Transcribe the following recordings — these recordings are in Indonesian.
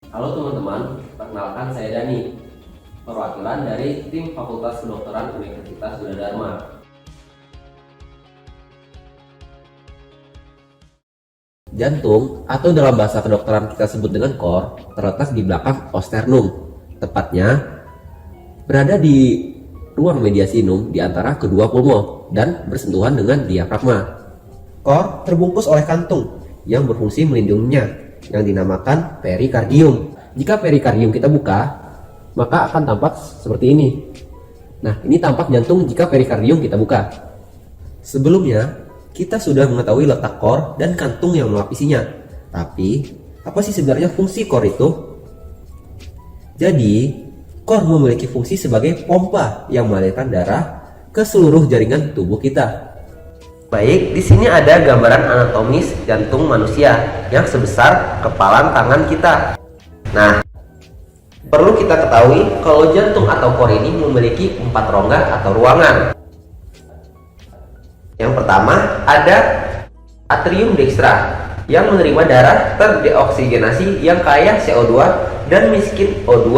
Halo teman-teman, perkenalkan saya Dani, perwakilan dari tim Fakultas Kedokteran Universitas Gunadarma. Jantung atau dalam bahasa kedokteran kita sebut dengan core terletak di belakang osternum, tepatnya berada di ruang mediastinum di antara kedua pulmo dan bersentuhan dengan diafragma. Core terbungkus oleh kantung yang berfungsi melindunginya, yang dinamakan perikardium. Jika perikardium kita buka, maka akan tampak seperti ini. Nah, ini tampak jantung jika perikardium kita buka. Sebelumnya, kita sudah mengetahui letak core dan kantung yang melapisinya. Tapi, apa sih sebenarnya fungsi core itu? Jadi, core memiliki fungsi sebagai pompa yang mengalirkan darah ke seluruh jaringan tubuh kita. Baik, di sini ada gambaran anatomis jantung manusia yang sebesar kepalan tangan kita. Nah, perlu kita ketahui kalau jantung atau core ini memiliki 4 rongga atau ruangan. Yang pertama ada atrium dextra yang menerima darah terdeoksigenasi yang kaya CO2 dan miskin O2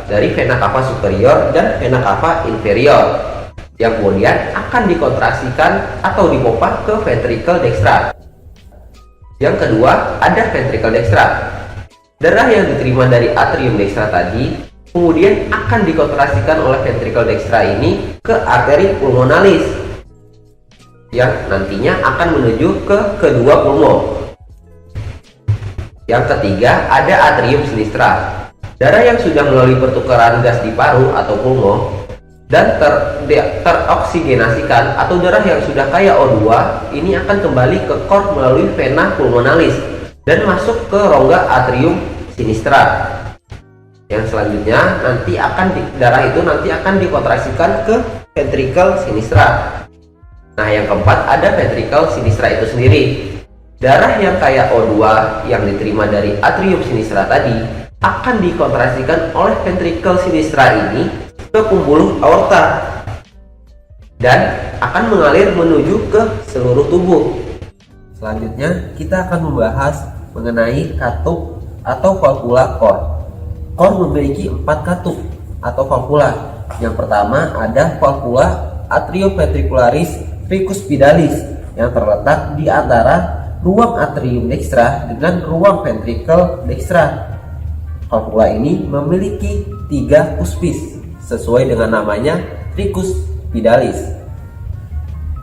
dari vena cava superior dan vena cava inferior, yang kemudian akan dikontraksikan atau dipompa ke ventricle dextra. Yang kedua ada ventricle dextra. Darah yang diterima dari atrium dextra tadi kemudian akan dikontraksikan oleh ventricle dextra ini ke arteri pulmonalis yang nantinya akan menuju ke kedua pulmo. Yang ketiga ada atrium sinistra. Darah yang sudah melalui pertukaran gas di paru atau pulmo dan teroksigenasikan atau darah yang sudah kaya O2 ini akan kembali ke core melalui vena pulmonalis dan masuk ke rongga atrium sinistra. Yang selanjutnya darah itu nanti akan dikontraksikan ke ventricle sinistra. Nah, yang keempat ada ventricle sinistra itu sendiri. Darah yang kaya O2 yang diterima dari atrium sinistra tadi akan dikontraksikan oleh ventricle sinistra ini ke pembuluh aorta dan akan mengalir menuju ke seluruh tubuh. Selanjutnya kita akan membahas mengenai katup atau valvula core. Core memiliki 4 katup atau valvula. Yang pertama ada valvula atrioventricularis tricuspidalis yang terletak di antara ruang atrium dextra dengan ruang ventricle dextra. Valvula ini memiliki 3 cuspis sesuai dengan namanya tricuspidalis.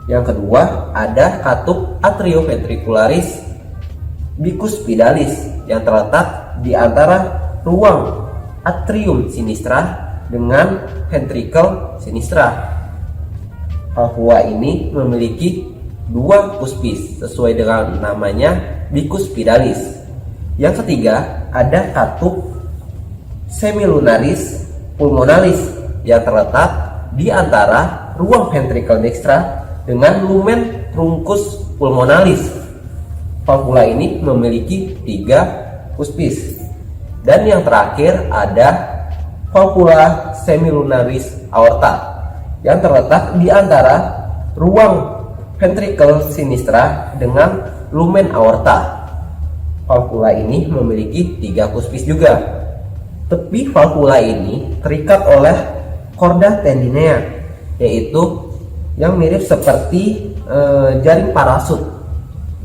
Yang kedua ada katup atrioventricularis bicuspidalis yang terletak di antara ruang atrium sinistra dengan ventricle sinistra. Valvula ini memiliki 2 cuspis sesuai dengan namanya bicuspidalis. Yang ketiga ada katup semilunaris pulmonalis yang terletak di antara ruang ventricle dextra dengan lumen truncus pulmonalis. Valvula ini memiliki 3 cuspis. Dan yang terakhir ada valvula semilunaris aorta yang terletak di antara ruang ventricle sinistra dengan lumen aorta. Valvula ini memiliki 3 cuspis juga. Tepi valvula ini terikat oleh chorda tendinea, yaitu yang mirip seperti jaring parasut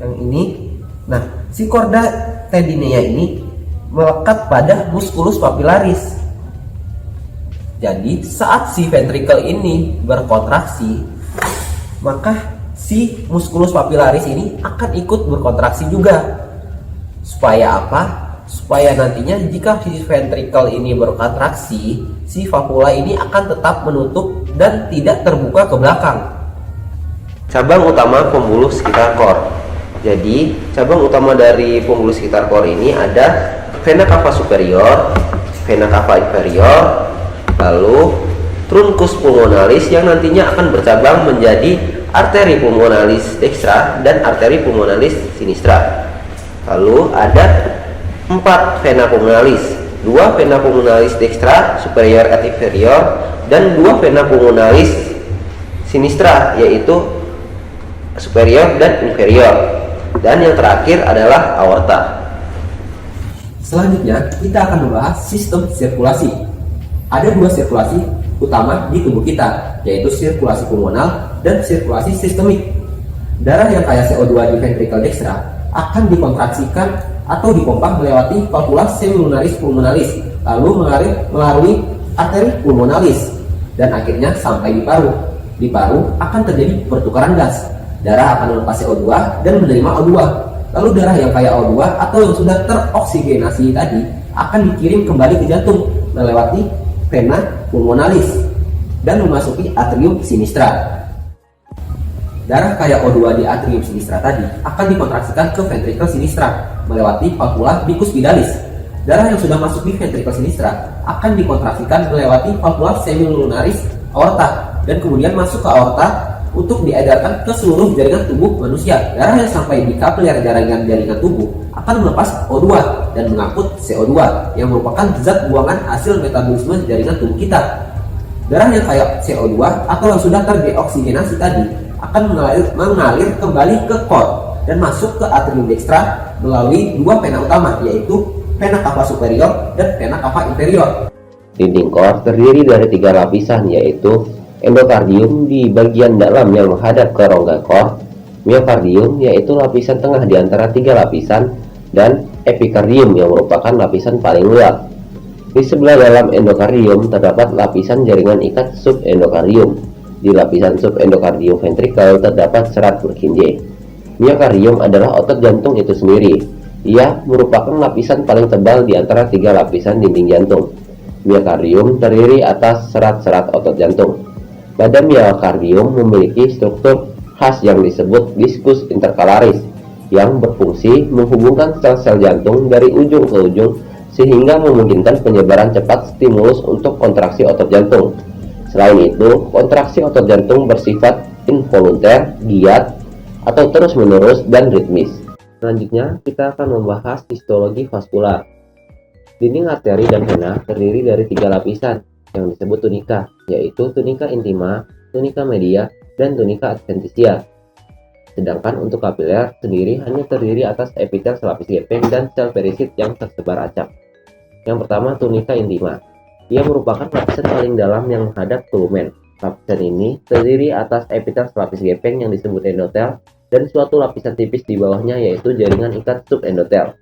yang ini. Nah, si chorda tendinea ini melekat pada musculus papillaris. Jadi saat si ventricle ini berkontraksi, maka si musculus papillaris ini akan ikut berkontraksi juga. Supaya apa? Supaya nantinya jika si ventricle ini berkontraksi, si valvula ini akan tetap menutup dan tidak terbuka ke belakang. Cabang utama pembuluh sekitar core. Jadi, cabang utama dari pembuluh sekitar core ini ada vena cava superior, vena cava inferior, lalu truncus pulmonalis yang nantinya akan bercabang menjadi arteri pulmonalis dextra dan arteri pulmonalis sinistra. Lalu ada 4 vena pulmonalis, 2 vena pulmonalis dextra superior et inferior dan 2 vena pulmonalis sinistra yaitu superior dan inferior. Dan yang terakhir adalah aorta. Selanjutnya, kita akan membahas sistem sirkulasi. Ada dua sirkulasi utama di tubuh kita, yaitu sirkulasi pulmonal dan sirkulasi sistemik. Darah yang kaya CO2 di ventricle dextra akan dikontraksikan atau dipompa melewati valvula semilunaris pulmonalis, lalu melalui arteri pulmonalis, dan akhirnya sampai di paru. Di paru akan terjadi pertukaran gas. Darah akan melepas CO2 dan menerima O2. Lalu darah yang kaya O2 atau yang sudah teroksigenasi tadi akan dikirim kembali ke jantung melewati vena pulmonalis dan memasuki atrium sinistra. Darah kaya O2 di atrium sinistra tadi akan dikontraksikan ke ventricle sinistra melewati valvula bicuspidalis. Darah yang sudah masuk di ventricle sinistra akan dikontraksikan melewati valvula semilunaris aorta dan kemudian masuk ke aorta untuk diedarkan ke seluruh jaringan tubuh manusia. Darah yang sampai di kapiler jaringan tubuh akan melepas O2 dan mengangkut CO2 yang merupakan zat buangan hasil metabolisme jaringan tubuh kita. Darah yang kaya CO2 atau yang sudah terdeoksigenasi tadi akan mengalir kembali ke cord dan masuk ke atrium dextra melalui dua vena utama, yaitu vena cava superior dan vena cava inferior. Dinding cord terdiri dari 3 lapisan, yaitu endokardium di bagian dalam yang menghadap ke rongga cord, miokardium yaitu lapisan tengah di antara 3 lapisan, dan epikardium yang merupakan lapisan paling luar. Di sebelah dalam endokardium terdapat lapisan jaringan ikat subendokardium. Di lapisan subendokardium ventrikel terdapat serat Purkinje. Miokardium adalah otot jantung itu sendiri. Ia merupakan lapisan paling tebal di antara 3 lapisan dinding jantung. Miokardium terdiri atas serat-serat otot jantung. Pada miokardium memiliki struktur khas yang disebut diskus intercalaris yang berfungsi menghubungkan sel-sel jantung dari ujung ke ujung sehingga memungkinkan penyebaran cepat stimulus untuk kontraksi otot jantung. Selain itu, kontraksi otot jantung bersifat involunter, giat, atau terus-menerus dan ritmis. Selanjutnya, kita akan membahas histologi vaskular. Dinding arteri dan vena terdiri dari 3 lapisan yang disebut tunika, yaitu tunika intima, tunika media, dan tunika adventitia. Sedangkan untuk kapiler sendiri hanya terdiri atas epitel selapis gepeng dan sel perisit yang tersebar acak. Yang pertama, tunika intima. Ia merupakan lapisan paling dalam yang menghadap ke lumen. Lapisan ini terdiri atas epitel selapis gepeng yang disebut endotel dan suatu lapisan tipis di bawahnya yaitu jaringan ikat subendotel.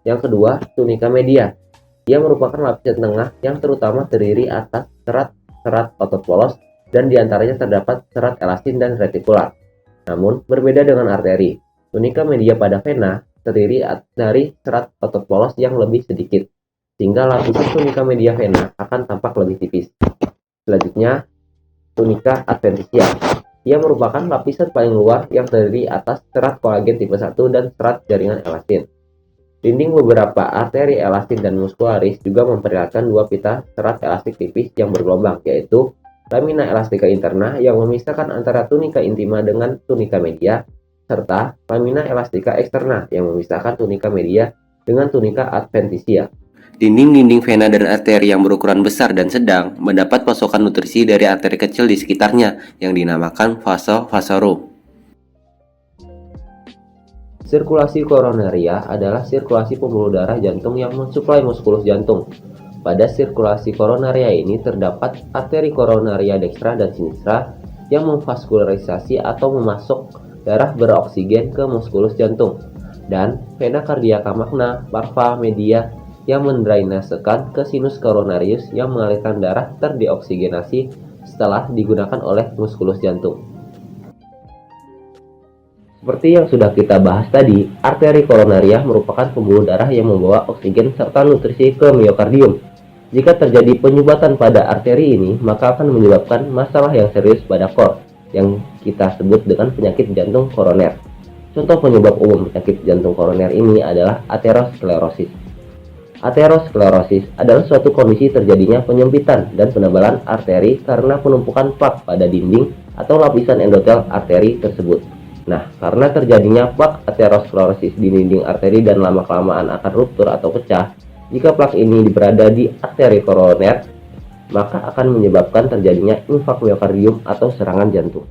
Yang kedua, tunika media. Ia merupakan lapisan tengah yang terutama terdiri atas serat-serat otot polos dan diantaranya terdapat serat elastin dan retikular. Namun, berbeda dengan arteri, tunika media pada vena terdiri dari serat otot polos yang lebih sedikit, sehingga lapisan tunika media vena akan tampak lebih tipis. Selanjutnya, tunika adventitia. Ia merupakan lapisan paling luar yang terdiri atas serat kolagen tipe 1 dan serat jaringan elastin. Dinding beberapa arteri elastin dan muskularis juga memperlihatkan 2 pita serat elastik tipis yang bergelombang, yaitu lamina elastica interna yang memisahkan antara tunika intima dengan tunika media, serta lamina elastica externa yang memisahkan tunika media dengan tunika adventitia. Dinding-dinding vena dan arteri yang berukuran besar dan sedang mendapat pasokan nutrisi dari arteri kecil di sekitarnya yang dinamakan vasa vasorum. Sirkulasi koronaria adalah sirkulasi pembuluh darah jantung yang mensuplai muskulus jantung. Pada sirkulasi koronaria ini terdapat arteri koronaria dextra dan sinistra yang memvaskularisasi atau memasok darah beroksigen ke muskulus jantung, dan vena cardiaca magna parva media yang mendrainasekan ke sinus coronarius yang mengalirkan darah terdeoksigenasi setelah digunakan oleh muskulus jantung. Seperti yang sudah kita bahas tadi, arteri koronaria merupakan pembuluh darah yang membawa oksigen serta nutrisi ke miokardium. Jika terjadi penyumbatan pada arteri ini, maka akan menyebabkan masalah yang serius pada cord, yang kita sebut dengan penyakit jantung koroner. Contoh penyebab umum penyakit jantung koroner ini adalah aterosklerosis. Aterosklerosis adalah suatu kondisi terjadinya penyempitan dan penebalan arteri karena penumpukan plak pada dinding atau lapisan endotel arteri tersebut. Nah, karena terjadinya plak aterosklerosis di dinding arteri dan lama-kelamaan akan ruptur atau pecah, jika plak ini berada di arteri koroner, maka akan menyebabkan terjadinya infark miokardium atau serangan jantung.